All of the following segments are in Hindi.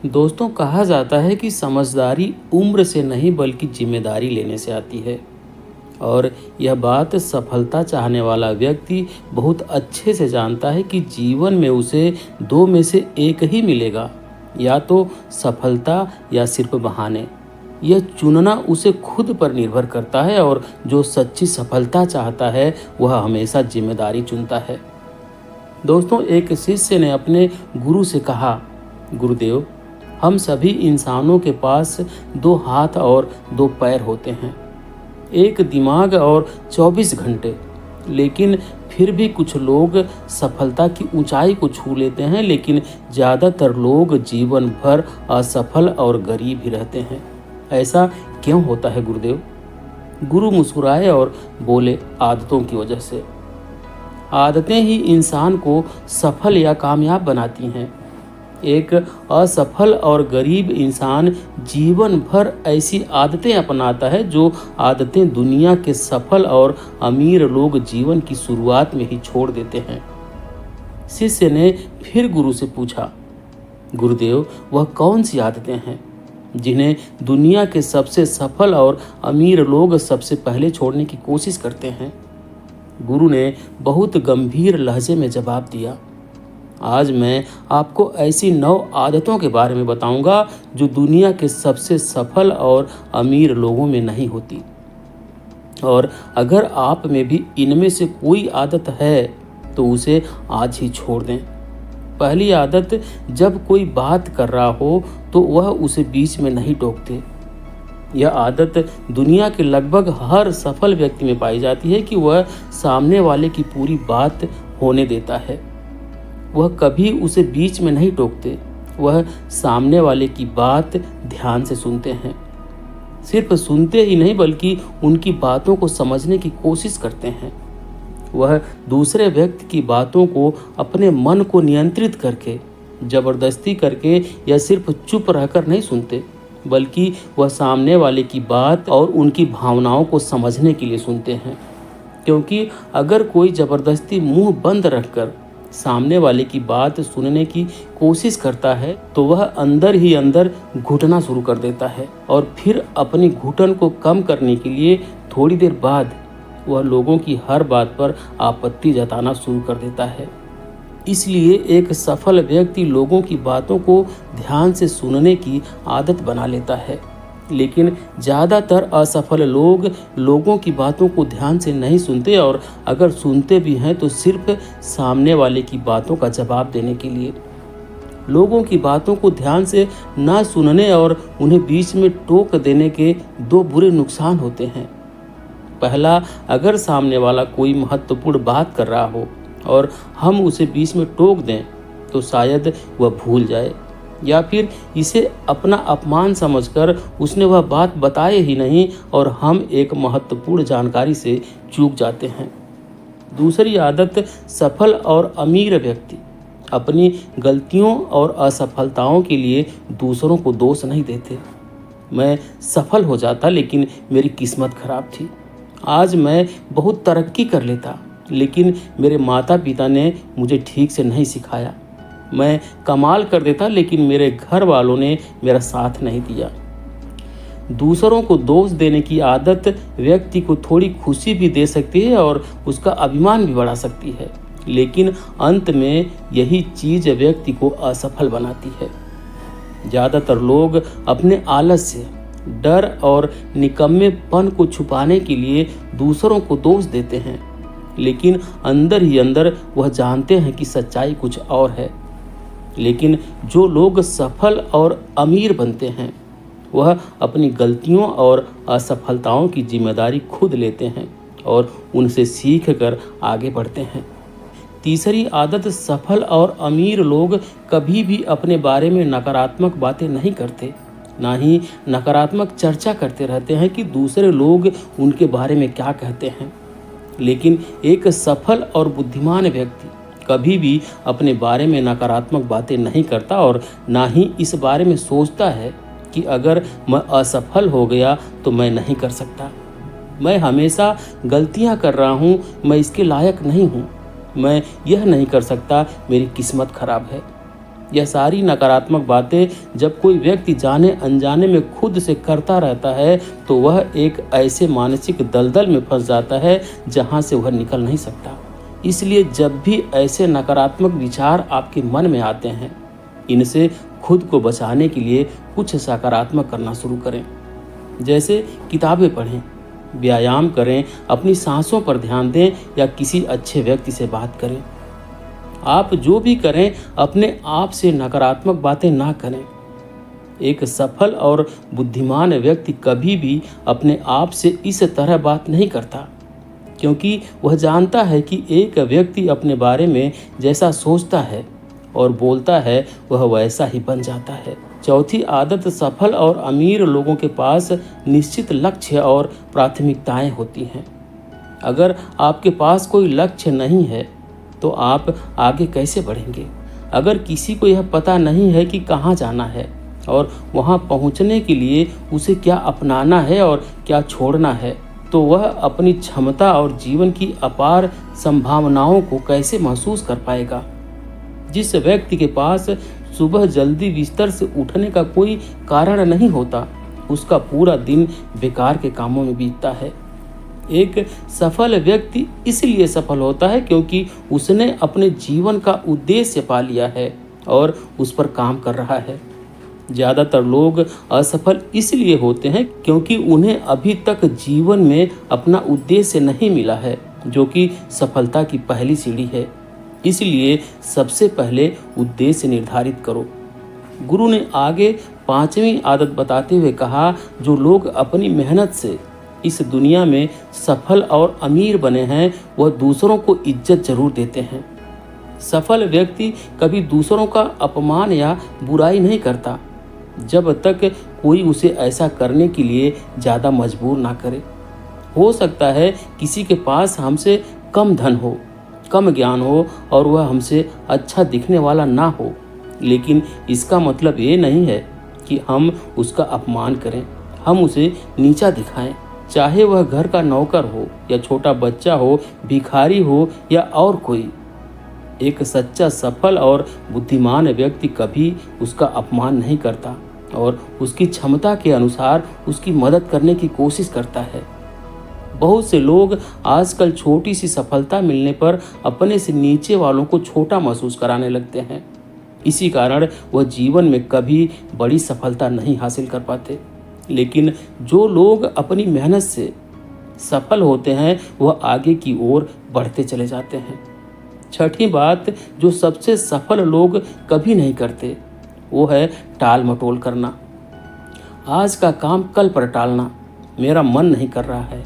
दोस्तों, कहा जाता है कि समझदारी उम्र से नहीं बल्कि जिम्मेदारी लेने से आती है। और यह बात सफलता चाहने वाला व्यक्ति बहुत अच्छे से जानता है कि जीवन में उसे दो में से एक ही मिलेगा, या तो सफलता या सिर्फ बहाने। यह चुनना उसे खुद पर निर्भर करता है, और जो सच्ची सफलता चाहता है वह हमेशा जिम्मेदारी चुनता है। दोस्तों, एक शिष्य ने अपने गुरु से कहा, गुरुदेव, हम सभी इंसानों के पास दो हाथ और दो पैर होते हैं, एक दिमाग और 24 घंटे, लेकिन फिर भी कुछ लोग सफलता की ऊंचाई को छू लेते हैं, लेकिन ज़्यादातर लोग जीवन भर असफल और गरीब ही रहते हैं। ऐसा क्यों होता है गुरुदेव? गुरु मुस्कुराए और बोले, आदतों की वजह से। आदतें ही इंसान को सफल या कामयाब बनाती हैं। एक असफल और गरीब इंसान जीवन भर ऐसी आदतें अपनाता है जो आदतें दुनिया के सफल और अमीर लोग जीवन की शुरुआत में ही छोड़ देते हैं। शिष्य ने फिर गुरु से पूछा, गुरुदेव, वह कौन सी आदतें हैं जिन्हें दुनिया के सबसे सफल और अमीर लोग सबसे पहले छोड़ने की कोशिश करते हैं? गुरु ने बहुत गंभीर लहजे में जवाब दिया, आज मैं आपको ऐसी 9 आदतों के बारे में बताऊंगा जो दुनिया के सबसे सफल और अमीर लोगों में नहीं होती। और अगर आप में भी इनमें से कोई आदत है तो उसे आज ही छोड़ दें। पहली आदत, जब कोई बात कर रहा हो तो वह उसे बीच में नहीं टोकते। यह आदत दुनिया के लगभग हर सफल व्यक्ति में पाई जाती है कि वह सामने वाले की पूरी बात होने देता है। वह कभी उसे बीच में नहीं टोकते। वह सामने वाले की बात ध्यान से सुनते हैं। सिर्फ सुनते ही नहीं बल्कि उनकी बातों को समझने की कोशिश करते हैं। वह दूसरे व्यक्ति की बातों को अपने मन को नियंत्रित करके, जबरदस्ती करके या सिर्फ चुप रहकर नहीं सुनते, बल्कि वह सामने वाले की बात और उनकी भावनाओं को समझने के लिए सुनते हैं। क्योंकि अगर कोई जबरदस्ती मुंह बंद रखकर सामने वाले की बात सुनने की कोशिश करता है तो वह अंदर ही अंदर घुटना शुरू कर देता है, और फिर अपनी घुटन को कम करने के लिए थोड़ी देर बाद वह लोगों की हर बात पर आपत्ति जताना शुरू कर देता है। इसलिए एक सफल व्यक्ति लोगों की बातों को ध्यान से सुनने की आदत बना लेता है, लेकिन ज़्यादातर असफल लोग लोगों की बातों को ध्यान से नहीं सुनते, और अगर सुनते भी हैं तो सिर्फ सामने वाले की बातों का जवाब देने के लिए। लोगों की बातों को ध्यान से ना सुनने और उन्हें बीच में टोक देने के 2 बुरे नुकसान होते हैं। पहला, अगर सामने वाला कोई महत्वपूर्ण बात कर रहा हो और हम उसे बीच में टोक दें तो शायद वह भूल जाए, या फिर इसे अपना अपमान समझकर उसने वह बात बताए ही नहीं और हम एक महत्वपूर्ण जानकारी से चूक जाते हैं। दूसरी आदत, सफल और अमीर व्यक्ति अपनी गलतियों और असफलताओं के लिए दूसरों को दोष नहीं देते। मैं सफल हो जाता लेकिन मेरी किस्मत खराब थी। आज मैं बहुत तरक्की कर लेता लेकिन मेरे माता पिता ने मुझे ठीक से नहीं सिखाया। मैं कमाल कर देता लेकिन मेरे घर वालों ने मेरा साथ नहीं दिया। दूसरों को दोष देने की आदत व्यक्ति को थोड़ी खुशी भी दे सकती है और उसका अभिमान भी बढ़ा सकती है, लेकिन अंत में यही चीज़ व्यक्ति को असफल बनाती है। ज़्यादातर लोग अपने आलस्य, डर और निकम्मेपन को छुपाने के लिए दूसरों को दोष देते हैं, लेकिन अंदर ही अंदर वह जानते हैं कि सच्चाई कुछ और है। लेकिन जो लोग सफल और अमीर बनते हैं वह अपनी गलतियों और असफलताओं की जिम्मेदारी खुद लेते हैं और उनसे सीख कर आगे बढ़ते हैं। तीसरी आदत, सफल और अमीर लोग कभी भी अपने बारे में नकारात्मक बातें नहीं करते, ना ही नकारात्मक चर्चा करते रहते हैं कि दूसरे लोग उनके बारे में क्या कहते हैं। लेकिन एक सफल और बुद्धिमान व्यक्ति कभी भी अपने बारे में नकारात्मक बातें नहीं करता और ना ही इस बारे में सोचता है कि अगर मैं असफल हो गया तो मैं नहीं कर सकता, मैं हमेशा गलतियां कर रहा हूं, मैं इसके लायक नहीं हूं, मैं यह नहीं कर सकता, मेरी किस्मत खराब है। यह सारी नकारात्मक बातें जब कोई व्यक्ति जाने अनजाने में खुद से करता रहता है तो वह एक ऐसे मानसिक दलदल में फंस जाता है जहां से वह निकल नहीं सकता। इसलिए जब भी ऐसे नकारात्मक विचार आपके मन में आते हैं, इनसे खुद को बचाने के लिए कुछ सकारात्मक करना शुरू करें। जैसे किताबें पढ़ें, व्यायाम करें, अपनी सांसों पर ध्यान दें या किसी अच्छे व्यक्ति से बात करें। आप जो भी करें, अपने आप से नकारात्मक बातें ना करें। एक सफल और बुद्धिमान व्यक्ति कभी भी अपने आप से इस तरह बात नहीं करता, क्योंकि वह जानता है कि एक व्यक्ति अपने बारे में जैसा सोचता है और बोलता है वह वैसा ही बन जाता है। चौथी आदत, सफल और अमीर लोगों के पास निश्चित लक्ष्य और प्राथमिकताएं होती हैं। अगर आपके पास कोई लक्ष्य नहीं है तो आप आगे कैसे बढ़ेंगे? अगर किसी को यह पता नहीं है कि कहाँ जाना है और वहाँ पहुँचने के लिए उसे क्या अपनाना है और क्या छोड़ना है, तो वह अपनी क्षमता और जीवन की अपार संभावनाओं को कैसे महसूस कर पाएगा? जिस व्यक्ति के पास सुबह जल्दी बिस्तर से उठने का कोई कारण नहीं होता, उसका पूरा दिन बेकार के कामों में बीतता है। एक सफल व्यक्ति इसलिए सफल होता है क्योंकि उसने अपने जीवन का उद्देश्य पा लिया है और उस पर काम कर रहा है। ज़्यादातर लोग असफल इसलिए होते हैं क्योंकि उन्हें अभी तक जीवन में अपना उद्देश्य नहीं मिला है, जो कि सफलता की पहली सीढ़ी है। इसलिए सबसे पहले उद्देश्य निर्धारित करो। गुरु ने आगे 5वीं आदत बताते हुए कहा, जो लोग अपनी मेहनत से इस दुनिया में सफल और अमीर बने हैं, वह दूसरों को इज्जत जरूर देते हैं। सफल व्यक्ति कभी दूसरों का अपमान या बुराई नहीं करता, जब तक कोई उसे ऐसा करने के लिए ज़्यादा मजबूर ना करे। हो सकता है किसी के पास हमसे कम धन हो, कम ज्ञान हो और वह हमसे अच्छा दिखने वाला ना हो, लेकिन इसका मतलब ये नहीं है कि हम उसका अपमान करें, हम उसे नीचा दिखाएं। चाहे वह घर का नौकर हो या छोटा बच्चा हो, भिखारी हो या और कोई। एक सच्चा सफल और बुद्धिमान व्यक्ति कभी उसका अपमान नहीं करता और उसकी क्षमता के अनुसार उसकी मदद करने की कोशिश करता है। बहुत से लोग आजकल छोटी सी सफलता मिलने पर अपने से नीचे वालों को छोटा महसूस कराने लगते हैं। इसी कारण वह जीवन में कभी बड़ी सफलता नहीं हासिल कर पाते। लेकिन जो लोग अपनी मेहनत से सफल होते हैं, वह आगे की ओर बढ़ते चले जाते हैं। छठी बात, जो सबसे सफल लोग कभी नहीं करते, वो है टाल मटोल करना। आज का काम कल पर टालना। मेरा मन नहीं कर रहा है,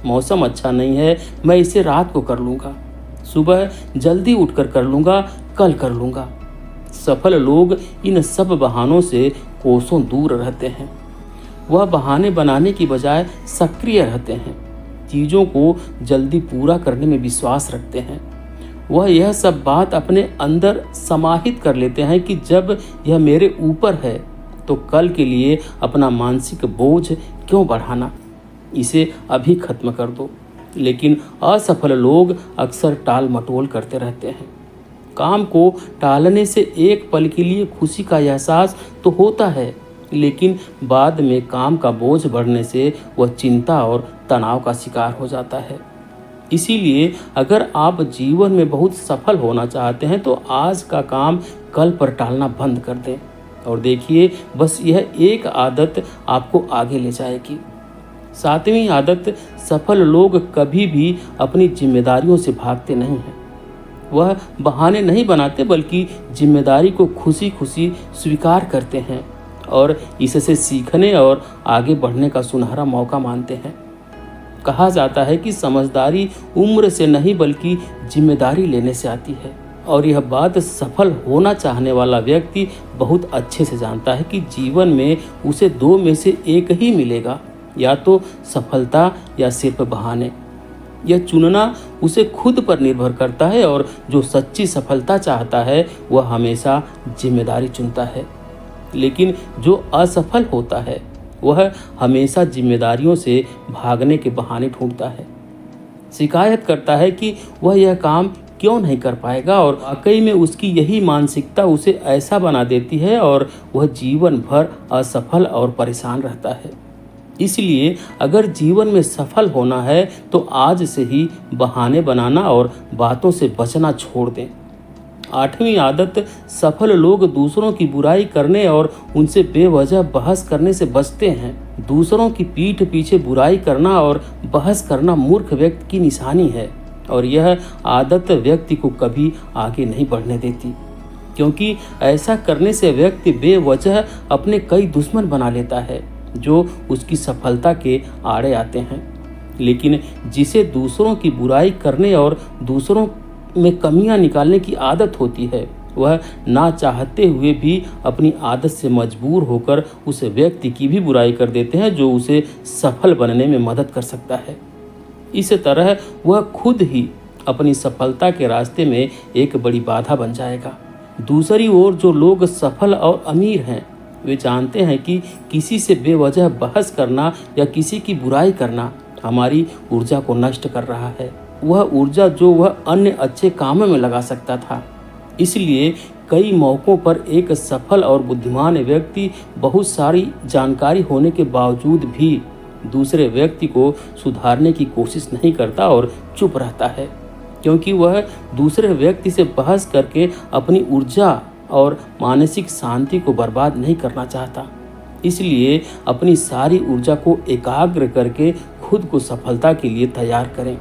मौसम अच्छा नहीं है, मैं इसे रात को कर लूँगा, सुबह जल्दी उठकर कर लूँगा, कल कर लूँगा। सफल लोग इन सब बहानों से कोसों दूर रहते हैं। वह बहाने बनाने की बजाय सक्रिय रहते हैं, चीज़ों को जल्दी पूरा करने में विश्वास रखते हैं। वह यह सब बात अपने अंदर समाहित कर लेते हैं कि जब यह मेरे ऊपर है तो कल के लिए अपना मानसिक बोझ क्यों बढ़ाना, इसे अभी खत्म कर दो। लेकिन असफल लोग अक्सर टाल मटोल करते रहते हैं। काम को टालने से एक पल के लिए खुशी का एहसास तो होता है, लेकिन बाद में काम का बोझ बढ़ने से वह चिंता और तनाव का शिकार हो जाता है। इसीलिए अगर आप जीवन में बहुत सफल होना चाहते हैं तो आज का काम कल पर टालना बंद कर दें और देखिए, बस यह एक आदत आपको आगे ले जाएगी। 7वीं आदत, सफल लोग कभी भी अपनी जिम्मेदारियों से भागते नहीं हैं। वह बहाने नहीं बनाते, बल्कि जिम्मेदारी को खुशी खुशी स्वीकार करते हैं और इससे सीखने और आगे बढ़ने का सुनहरा मौका मानते हैं। कहा जाता है कि समझदारी उम्र से नहीं बल्कि जिम्मेदारी लेने से आती है, और यह बात सफल होना चाहने वाला व्यक्ति बहुत अच्छे से जानता है कि जीवन में उसे 2 में से एक ही मिलेगा, या तो सफलता या सिर्फ बहाने। यह चुनना उसे खुद पर निर्भर करता है, और जो सच्ची सफलता चाहता है वह हमेशा जिम्मेदारी चुनता है। लेकिन जो असफल होता है वह हमेशा जिम्मेदारियों से भागने के बहाने ढूंढता है। शिकायत करता है कि वह यह काम क्यों नहीं कर पाएगा। और वाकई में उसकी यही मानसिकता उसे ऐसा बना देती है और वह जीवन भर असफल और परेशान रहता है। इसलिए अगर जीवन में सफल होना है तो आज से ही बहाने बनाना और बातों से बचना छोड़ दें। 8वीं आदत, सफल लोग दूसरों की बुराई करने और उनसे बेवजह बहस करने से बचते हैं। दूसरों की पीठ पीछे बुराई करना और बहस करना मूर्ख व्यक्ति की निशानी है और यह आदत व्यक्ति को कभी आगे नहीं बढ़ने देती, क्योंकि ऐसा करने से व्यक्ति बेवजह अपने कई दुश्मन बना लेता है जो उसकी सफलता के आड़े आते हैं। लेकिन जिसे दूसरों की बुराई करने और दूसरों में कमियां निकालने की आदत होती है, वह ना चाहते हुए भी अपनी आदत से मजबूर होकर उस व्यक्ति की भी बुराई कर देते हैं जो उसे सफल बनने में मदद कर सकता है। इस तरह वह खुद ही अपनी सफलता के रास्ते में एक बड़ी बाधा बन जाएगा। दूसरी ओर जो लोग सफल और अमीर हैं, वे जानते हैं कि किसी से बेवजह बहस करना या किसी की बुराई करना हमारी ऊर्जा को नष्ट कर रहा है, वह ऊर्जा जो वह अन्य अच्छे कामों में लगा सकता था। इसलिए कई मौक़ों पर एक सफल और बुद्धिमान व्यक्ति बहुत सारी जानकारी होने के बावजूद भी दूसरे व्यक्ति को सुधारने की कोशिश नहीं करता और चुप रहता है, क्योंकि वह दूसरे व्यक्ति से बहस करके अपनी ऊर्जा और मानसिक शांति को बर्बाद नहीं करना चाहता। इसलिए अपनी सारी ऊर्जा को एकाग्र करके खुद को सफलता के लिए तैयार करें।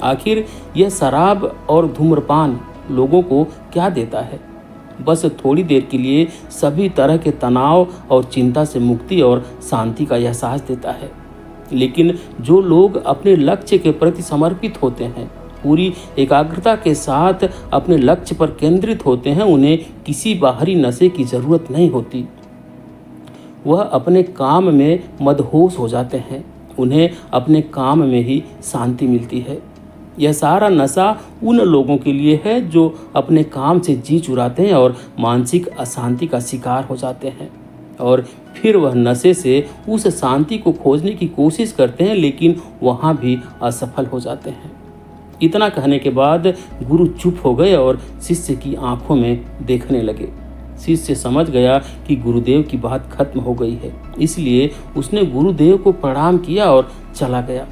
आखिर यह शराब और धूम्रपान लोगों को क्या देता है? बस थोड़ी देर के लिए सभी तरह के तनाव और चिंता से मुक्ति और शांति का एहसास देता है। लेकिन जो लोग अपने लक्ष्य के प्रति समर्पित होते हैं, पूरी एकाग्रता के साथ अपने लक्ष्य पर केंद्रित होते हैं, उन्हें किसी बाहरी नशे की ज़रूरत नहीं होती। वह अपने काम में मदहोश हो जाते हैं, उन्हें अपने काम में ही शांति मिलती है। यह सारा नशा उन लोगों के लिए है जो अपने काम से जी चुराते हैं और मानसिक अशांति का शिकार हो जाते हैं, और फिर वह नशे से उस शांति को खोजने की कोशिश करते हैं, लेकिन वहाँ भी असफल हो जाते हैं। इतना कहने के बाद गुरु चुप हो गए और शिष्य की आंखों में देखने लगे। शिष्य समझ गया कि गुरुदेव की बात खत्म हो गई है, इसलिए उसने गुरुदेव को प्रणाम किया और चला गया।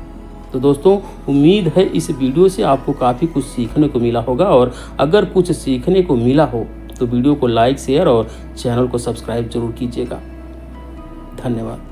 तो दोस्तों, उम्मीद है इस वीडियो से आपको काफ़ी कुछ सीखने को मिला होगा, और अगर कुछ सीखने को मिला हो तो वीडियो को लाइक, शेयर और चैनल को सब्सक्राइब जरूर कीजिएगा। धन्यवाद।